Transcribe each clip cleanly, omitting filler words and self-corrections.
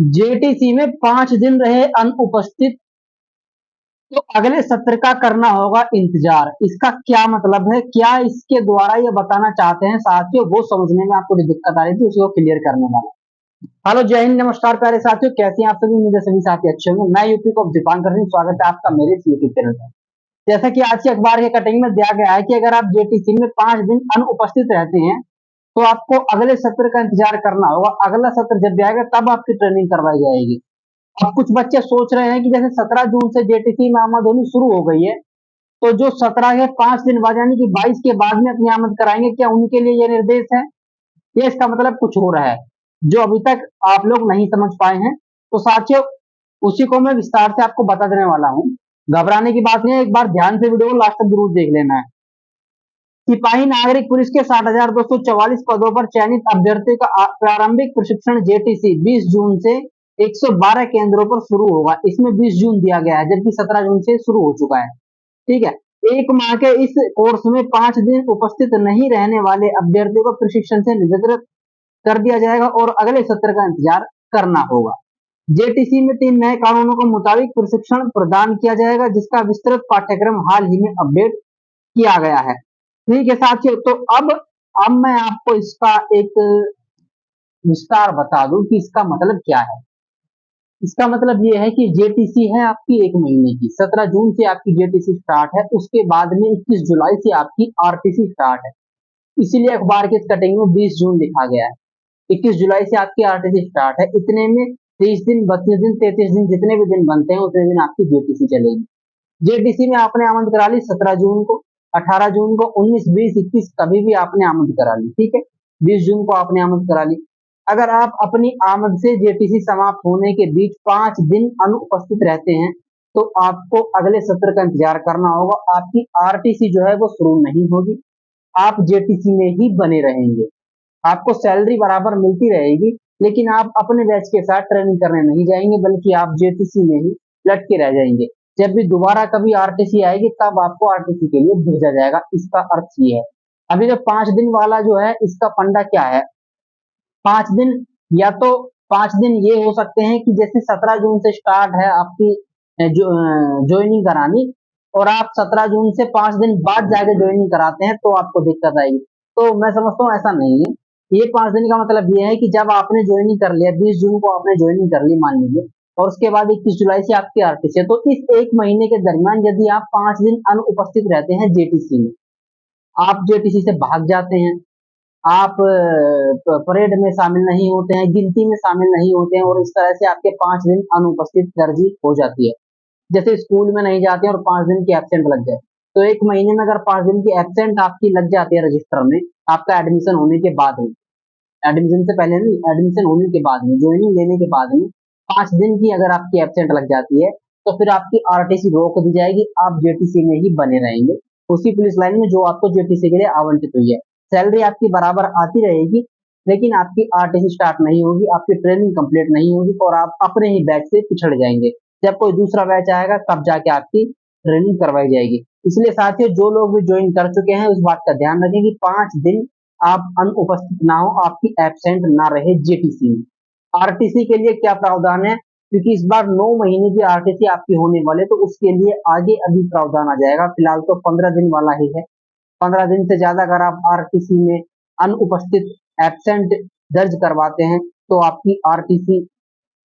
JTC में 5 दिन रहे अनुपस्थित तो अगले सत्र का करना होगा इंतजार। इसका क्या मतलब है, क्या इसके द्वारा ये बताना चाहते हैं साथियों, वो समझने में आपको जो दिक्कत आ रही थी उसको क्लियर करने वाला। हेलो, जय हिंद, नमस्कार प्यारे साथियों, कैसे हैं आप सभी? मुझे सभी साथी अच्छे होंगे। मैं यूपी को दीपांकर सिंह, स्वागत है आपका मेरे इस यूट्यूब चैनल पर। जैसा कि आज के अखबार के कटिंग में दिया गया है कि अगर आप जेटीसी में 5 दिन अनुपस्थित रहते हैं तो आपको अगले सत्र का इंतजार करना होगा। अगला सत्र जब भी आएगा तब आपकी ट्रेनिंग करवाई जाएगी। अब कुछ बच्चे सोच रहे हैं कि जैसे 17 जून से जेटीसी में आमद होनी शुरू हो गई है, तो जो 17 है 5 दिन बाद यानी कि 22 के बाद में अपनी आमद कराएंगे, क्या उनके लिए ये निर्देश है? ये इसका मतलब कुछ हो रहा है जो अभी तक आप लोग नहीं समझ पाए हैं। तो साथियों, उसी को मैं विस्तार से आपको बता देने वाला हूँ। घबराने की बात नहीं है, एक बार ध्यान से वीडियो को लास्ट तक जरूर देख लेना है। सिपाही नागरिक पुलिस के 60,244 पदों पर चयनित अभ्यर्थियों का प्रारंभिक प्रशिक्षण जेटीसी 20 जून से 112 केंद्रों पर शुरू होगा। इसमें 20 जून दिया गया है जबकि 17 जून से शुरू हो चुका है। ठीक है, 1 माह के इस कोर्स में 5 दिन उपस्थित नहीं रहने वाले अभ्यर्थियों को प्रशिक्षण से निवृत्त कर दिया जाएगा और अगले सत्र का इंतजार करना होगा। जेटीसी में 3 नए कानूनों के मुताबिक प्रशिक्षण प्रदान किया जाएगा जिसका विस्तृत पाठ्यक्रम हाल ही में अपडेट किया गया है। ठीक है साथियों, तो अब मैं आपको इसका एक विस्तार बता दूं कि इसका मतलब क्या है। इसका मतलब ये है कि जेटीसी है आपकी 1 महीने की, 17 जून से आपकी जेटीसी स्टार्ट है, उसके बाद में 21 जुलाई से आपकी आरटीसी स्टार्ट है। इसीलिए अखबार के इस कटिंग में 20 जून लिखा गया है। 21 जुलाई से आपकी आरटीसी स्टार्ट है। इतने में 30 दिन, 32 दिन, 33 दिन, जितने भी दिन बनते हैं उतने दिन आपकी जेटीसी चलेगी। जेटीसी में आपने आमद करा ली 17 जून को, 18 जून को, 19, 20, 21 कभी भी आपने आमद करा ली। ठीक है, 20 जून को आपने आमद करा ली। अगर आप अपनी आमद से जेटीसी समाप्त होने के बीच 5 दिन अनुपस्थित रहते हैं तो आपको अगले सत्र का इंतजार करना होगा। आपकी आरटीसी जो है वो शुरू नहीं होगी, आप जेटीसी में ही बने रहेंगे। आपको सैलरी बराबर मिलती रहेगी, लेकिन आप अपने बैच के साथ ट्रेनिंग करने नहीं जाएंगे बल्कि आप जेटीसी में ही लटके रह जाएंगे। जब भी दोबारा कभी आरटीसी आएगी तब आपको आरटीसी के लिए भेजा जाएगा। इसका अर्थ ये है। अभी जो 5 दिन वाला जो है इसका फंडा क्या है, 5 दिन, या तो 5 दिन ये हो सकते हैं कि जैसे 17 जून से स्टार्ट है आपकी ज्वाइनिंग करानी और आप 17 जून से 5 दिन बाद जाके ज्वाइनिंग कराते हैं तो आपको दिक्कत आएगी। तो मैं समझता हूँ ऐसा नहीं है। ये 5 दिन का मतलब ये है कि जब आपने ज्वाइनिंग कर लिया, 20 जून को आपने ज्वाइनिंग कर ली मान लीजिए, और उसके बाद 21 जुलाई से आपकी आरटीसी है, तो इस 1 महीने के दरमियान यदि आप 5 दिन अनुपस्थित रहते हैं जेटीसी में, आप जेटीसी से भाग जाते हैं, आप परेड में शामिल नहीं होते हैं, गिनती में शामिल नहीं होते हैं, और इस तरह से आपके 5 दिन अनुपस्थित दर्जी हो जाती है। जैसे स्कूल में नहीं जाते हैं और 5 दिन की एब्सेंट लग जाए, तो 1 महीने में अगर 5 दिन की एब्सेंट आपकी लग जाती है रजिस्टर में, आपका एडमिशन होने के बाद में, एडमिशन से पहले नहीं, एडमिशन होने के बाद में, ज्वाइनिंग लेने के बाद में 5 दिन की अगर आपकी एब्सेंट लग जाती है तो फिर आपकी आरटीसी रोक दी जाएगी, आप जेटीसी में ही बने रहेंगे उसी पुलिस लाइन में जो आपको जेटीसी के लिए आवंटित हुई है। सैलरी आपकी बराबर आती रहेगी, लेकिन आपकी आरटीसी स्टार्ट नहीं होगी, आपकी ट्रेनिंग कंप्लीट नहीं होगी और आप अपने ही बैच से पिछड़ जाएंगे। जब कोई दूसरा बैच आएगा तब जाके आपकी ट्रेनिंग करवाई जाएगी। इसलिए साथियों, जो लोग भी ज्वाइन कर चुके हैं उस बात का ध्यान रखें कि 5 दिन आप अनुपस्थित ना हो, आपकी एब्सेंट ना रहे जेटीसी में। आरटीसी के लिए क्या प्रावधान है, क्योंकि इस बार 9 महीने की आरटीसी आपकी होने वाले, तो उसके लिए आगे अभी प्रावधान आ जाएगा। फिलहाल तो 15 दिन वाला ही है। 15 दिन से ज्यादा अगर आप आरटीसी में अनुपस्थित एब्सेंट दर्ज करवाते हैं तो आपकी आरटीसी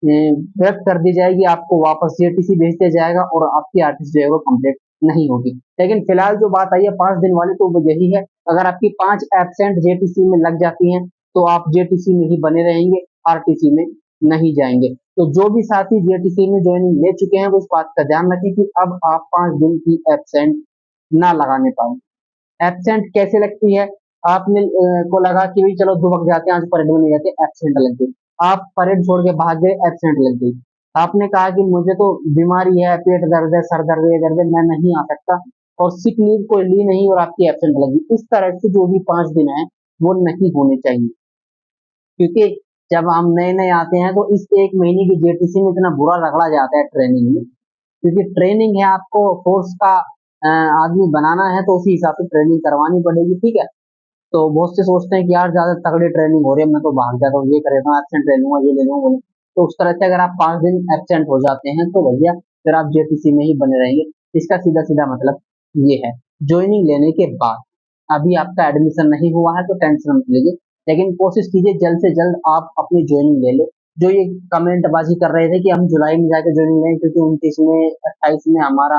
रद्द कर दी जाएगी, आपको वापस जेटीसी भेज दिया जाएगा और आपकी आरटीसी जो है वो कंप्लीट नहीं होगी। लेकिन फिलहाल जो बात आई है 5 दिन वाली, तो वो यही है, अगर आपकी 5 एब्सेंट जेटीसी में लग जाती हैं तो आप जेटीसी में ही बने रहेंगे, आरटीसी में नहीं जाएंगे। तो जो भी साथी जेटीसी में ज्वाइनिंग ले चुके हैं वो इस बात का ध्यान रखें कि अब आप 5 दिन की एब्सेंट ना लगाने पाए। एब्सेंट कैसे लगती है, आपने को लगा कि भाई चलो दुबक जाते हैं, आज परेड में नहीं जाते, एब्सेंट लग गई, आप परेड छोड़ के भाग गए, एब्सेंट लग गई। आपने कहा कि मुझे तो बीमारी है, पेट दर्द है, सर दर्द है, ये दर्द है, मैं नहीं आ सकता, और सिक लीव कोई ली नहीं और आपकी एब्सेंट लगी। इस तरह से जो भी 5 दिन है वो नहीं होने चाहिए, क्योंकि जब हम नए नए आते हैं तो इस 1 महीने की जेटीसी में इतना बुरा रगड़ा जाता है ट्रेनिंग में, क्योंकि ट्रेनिंग है, आपको फोर्स का आदमी बनाना है तो उसी हिसाब से ट्रेनिंग करवानी पड़ेगी। ठीक है, तो बहुत से सोचते हैं कि यार ज्यादा तगड़ी ट्रेनिंग हो रही है, मैं तो भाग जाता हूँ, ये कर लेता हूँ, एब्सेंट ले लूंगा, ये ले लूंगा, तो उस तरह से अगर आप 5 दिन एब्सेंट हो जाते हैं तो भैया फिर आप जेपीसी में ही बने रहेंगे। इसका सीधा सीधा मतलब ये है। ज्वाइनिंग लेने के बाद अभी आपका एडमिशन नहीं हुआ है तो टेंशन मत लीजिए, लेकिन कोशिश कीजिए जल्द से जल्द आप अपनी ज्वाइनिंग ले ले। जो ये कमेंट बाजी कर रहे थे कि हम जुलाई में जाकर ज्वाइनिंग लें क्योंकि 29 में 28 में हमारा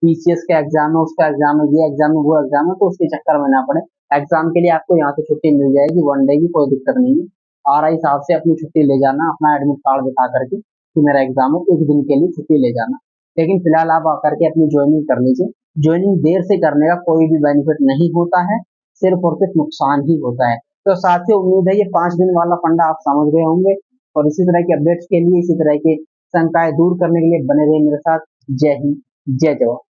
पीसीएस का एग्जाम है, उसका एग्जाम है, ये एग्जाम है, वो एग्जाम है, तो उसके चक्कर में ना पड़े। एग्जाम के लिए आपको यहाँ से छुट्टी मिल जाएगी 1 डे की, कोई दिक्कत नहीं है। आरआई साहब से अपनी छुट्टी ले जाना, अपना एडमिट कार्ड दिखा करके कि मेरा एग्जाम है, 1 दिन के लिए छुट्टी ले जाना। लेकिन फिलहाल आप आकर के अपनी ज्वाइनिंग कर लीजिए। ज्वाइनिंग देर से करने का कोई भी बेनिफिट नहीं होता है, सिर्फ और सिर्फ नुकसान ही होता है। तो साथियों उम्मीद है ये 5 दिन वाला फंडा आप समझ गए होंगे, और इसी तरह के अपडेट्स के लिए, इसी तरह के शंकाएं दूर करने के लिए बने रहिए मेरे साथ। जय हिंद, जय जवान।